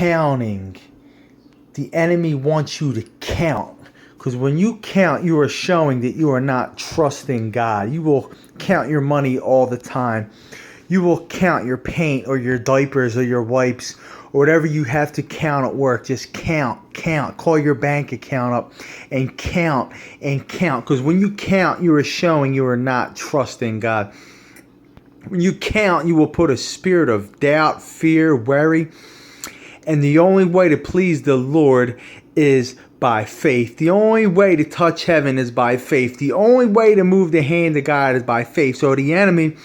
counting. The enemy wants you to count. Because when you count, you are showing that you are not trusting God. You will count your money all the time. You will count your paint or your diapers or your wipes or whatever you have to count at work. Just count. Call your bank account up and count. Because when you count, you are showing you are not trusting God. When you count, you will put a spirit of doubt, fear, worry. And the only way to please the Lord is by faith. The only way to touch heaven is by faith. The only way to move the hand of God is by faith. So the enemy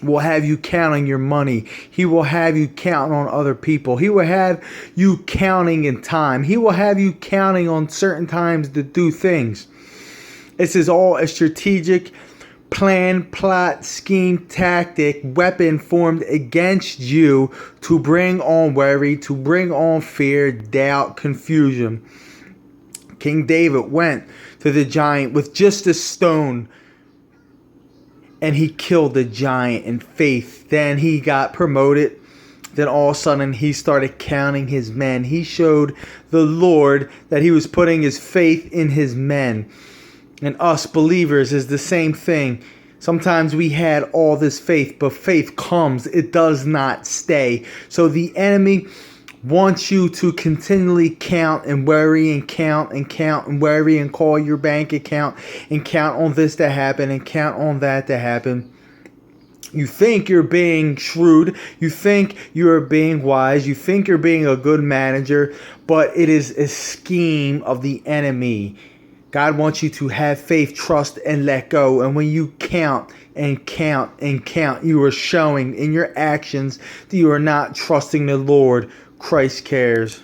will have you counting your money. He will have you counting on other people. He will have you counting in time. He will have you counting on certain times to do things. This is all a strategic plan, plot, scheme, tactic, weapon formed against you to bring on worry, to bring on fear, doubt, confusion. King David went to the giant with just a stone, and he killed the giant in faith. Then he got promoted. Then all of a sudden he started counting his men. He showed the Lord that he was putting his faith in his men. And us believers is the same thing. Sometimes we had all this faith, but faith comes. It does not stay. So the enemy wants you to continually count and worry and count and worry and call your bank account and count on this to happen and count on that to happen. You think you're being shrewd. You think you're being wise. You think you're being a good manager, but it is a scheme of the enemy. God wants you to have faith, trust, and let go. And when you count, you are showing in your actions that you are not trusting the Lord. Christ cares.